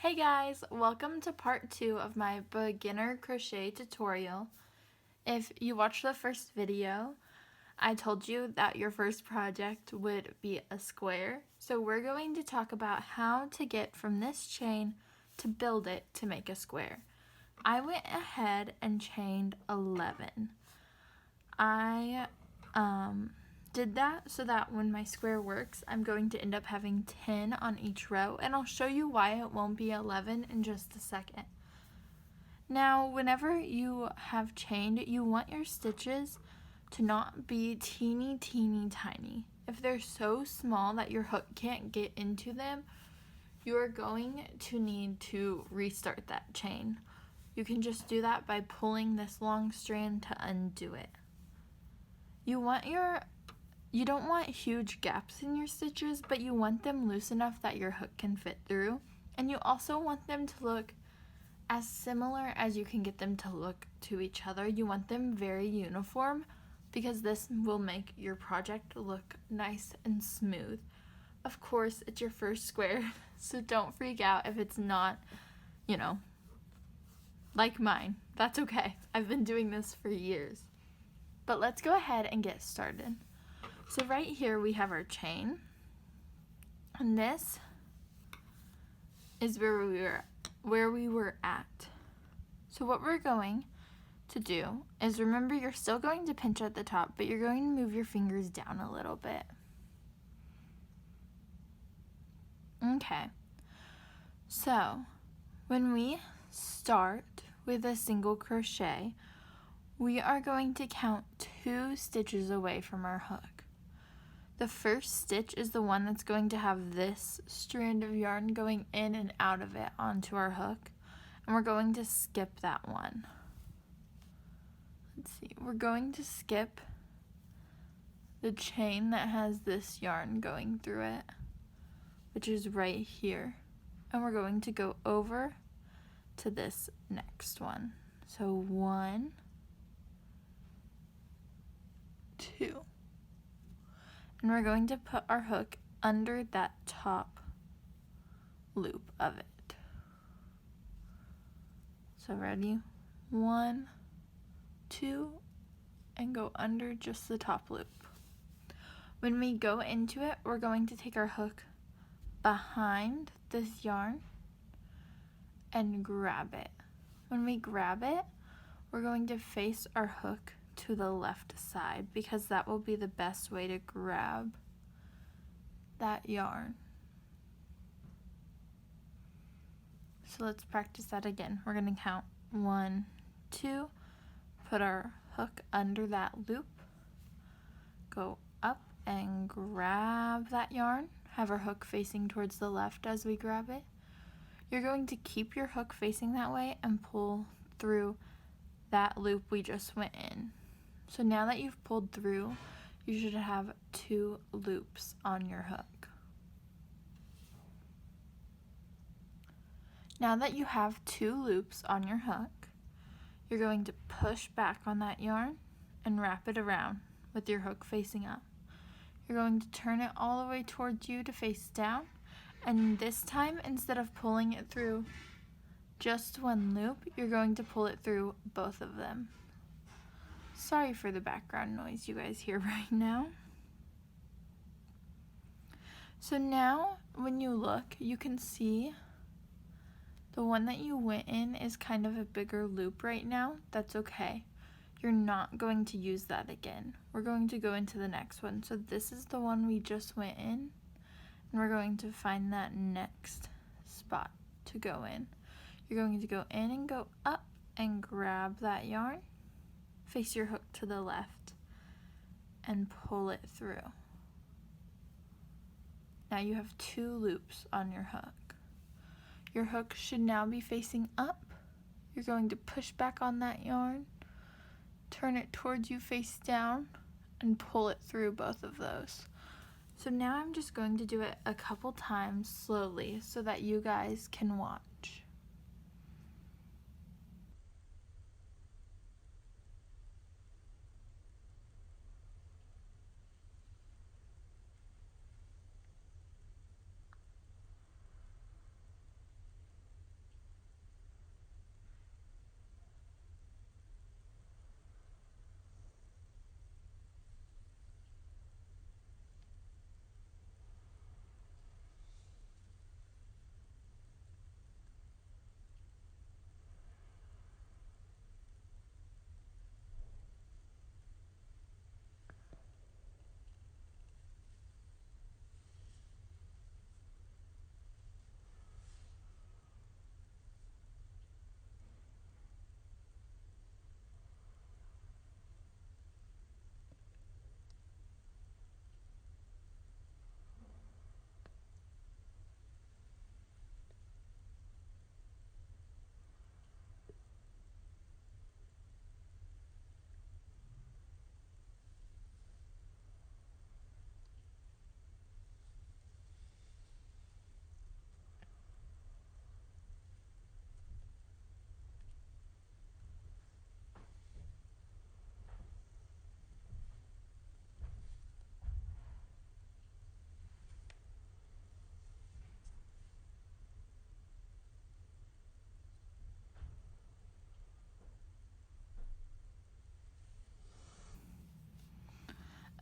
Hey guys, welcome to part 2 of my beginner crochet tutorial. If you watched the first video, I told you that your first project would be a square. So we're going to talk about how to get from this chain to build it to make a square. I went ahead and chained 11. I did that so that when my square works, I'm going to end up having 10 on each row, and I'll show you why it won't be 11 in just a second. Now, whenever you have chained, you want your stitches to not be teeny tiny. If they're so small that your hook can't get into them, you are going to need to restart that chain. You can just do that by pulling this long strand to undo it. You don't want huge gaps in your stitches, but you want them loose enough that your hook can fit through. And you also want them to look as similar as you can get them to look to each other. You want them very uniform because this will make your project look nice and smooth. Of course, it's your first square, so don't freak out if it's not, like mine. That's okay. I've been doing this for years. But let's go ahead and get started. So right here we have our chain, and this is where we were at. So what we're going to do is, remember, you're still going to pinch at the top, but you're going to move your fingers down a little bit. Okay, so when we start with a single crochet, we are going to count 2 stitches away from our hook. The first stitch is the one that's going to have this strand of yarn going in and out of it onto our hook, and we're going to skip that one. Let's see, we're going to skip the chain that has this yarn going through it, which is right here, and we're going to go over to this next one. So 1, 2. And we're going to put our hook under that top loop of it. So ready? 1, 2, and go under just the top loop. When we go into it, we're going to take our hook behind this yarn and grab it. When we grab it, we're going to face our hook to the left side because that will be the best way to grab that yarn. So let's practice that again. We're going to count 1, 2, put our hook under that loop, go up and grab that yarn, have our hook facing towards the left as we grab it. You're going to keep your hook facing that way and pull through that loop we just went in. So now that you've pulled through, you should have 2 loops on your hook. Now that you have 2 loops on your hook, you're going to push back on that yarn and wrap it around with your hook facing up. You're going to turn it all the way towards you to face down, and this time, instead of pulling it through just one loop, you're going to pull it through both of them. Sorry for the background noise you guys hear right now. So now when you look, you can see the one that you went in is kind of a bigger loop right now. That's okay. You're not going to use that again. We're going to go into the next one. So this is the one we just went in, and we're going to find that next spot to go in. You're going to go in and go up and grab that yarn. Face your hook to the left and pull it through. Now you have 2 loops on your hook. Your hook should now be facing up. You're going to push back on that yarn, turn it towards you face down, and pull it through both of those. So now I'm just going to do it a couple times slowly so that you guys can watch.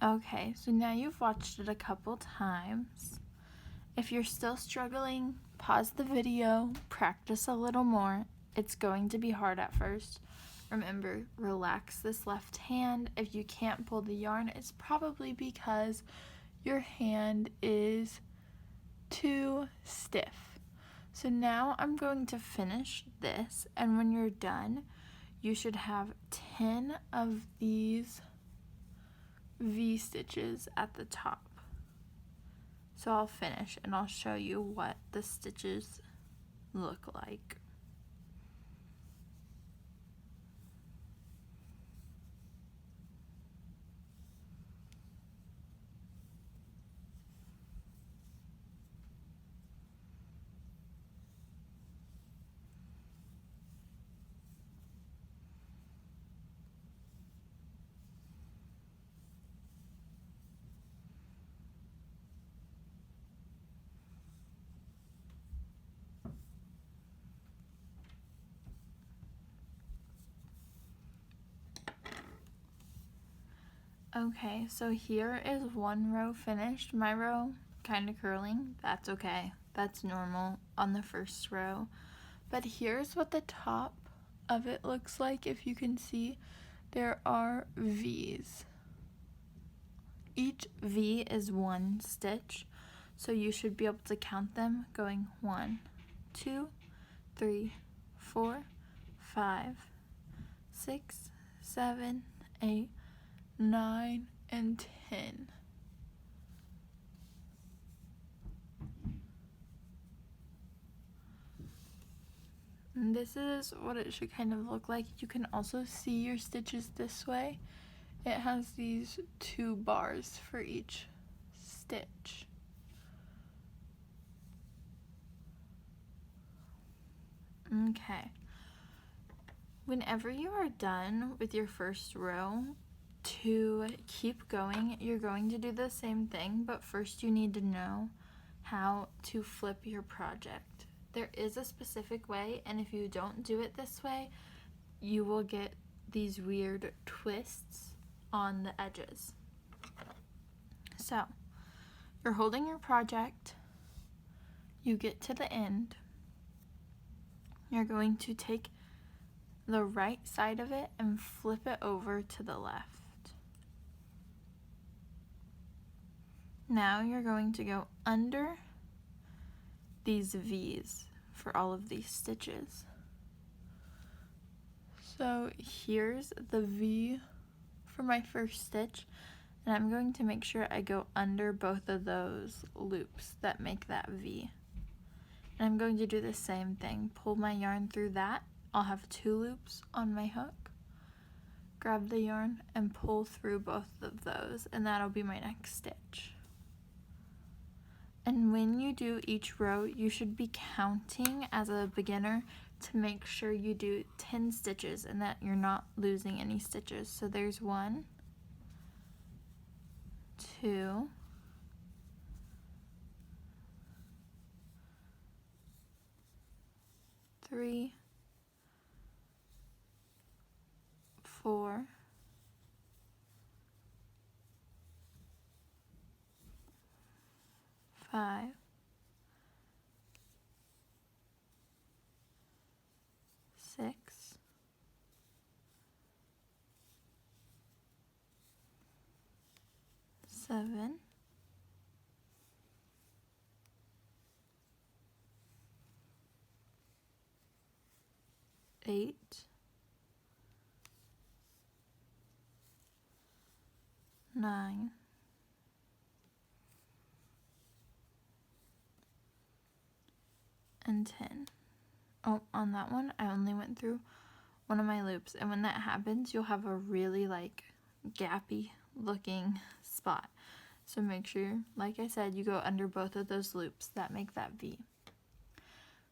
Okay, so now you've watched it a couple times. If you're still struggling, pause the video, practice a little more. It's going to be hard at first. Remember, relax this left hand. If you can't pull the yarn, it's probably because your hand is too stiff. So now I'm going to finish this, and when you're done, you should have 10 of these V stitches at the top. So I'll finish and I'll show you what the stitches look like. Okay, so here is one row finished. My row kind of curling. That's okay. That's normal on the first row. But here's what the top of it looks like. If you can see, there are V's. Each V is one stitch, so you should be able to count them going 1, 2, 3, 4, 5, 6, 7, 8, 9, and 10. And this is what it should kind of look like. You can also see your stitches this way. It has these 2 bars for each stitch. Okay. Whenever you are done with your first row, to keep going, you're going to do the same thing, but first you need to know how to flip your project. There is a specific way, and if you don't do it this way, you will get these weird twists on the edges. So, you're holding your project, you get to the end, you're going to take the right side of it and flip it over to the left. Now you're going to go under these V's for all of these stitches. So here's the V for my first stitch, and I'm going to make sure I go under both of those loops that make that V. And I'm going to do the same thing. Pull my yarn through that. I'll have 2 loops on my hook. Grab the yarn and pull through both of those, and that'll be my next stitch. And when you do each row, you should be counting as a beginner to make sure you do 10 stitches and that you're not losing any stitches. So there's 1, 2, 3, 4, 5, 6, 7, 8, 9, and 10. Oh, on that one, I only went through one of my loops, and when that happens, you'll have a really gappy looking spot. So make sure, like I said, you go under both of those loops that make that V.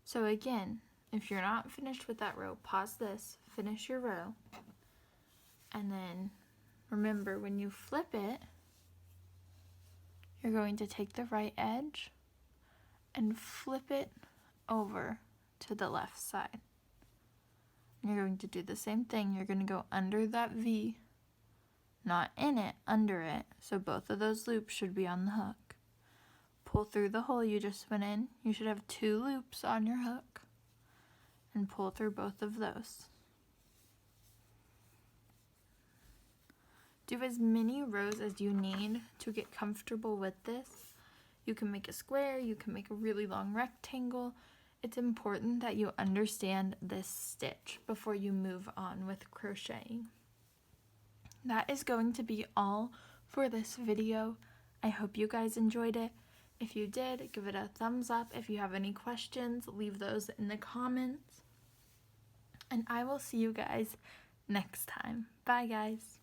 So again, if you're not finished with that row, pause this, finish your row, and then remember when you flip it, you're going to take the right edge and flip it over to the left side. And you're going to do the same thing. You're going to go under that V, not in it, under it. So both of those loops should be on the hook. Pull through the hole you just went in. You should have 2 loops on your hook. And pull through both of those. Do as many rows as you need to get comfortable with this. You can make a square, you can make a really long rectangle. It's important that you understand this stitch before you move on with crocheting. That is going to be all for this video. I hope you guys enjoyed it. If you did, give it a thumbs up. If you have any questions, leave those in the comments. And I will see you guys next time. Bye, guys.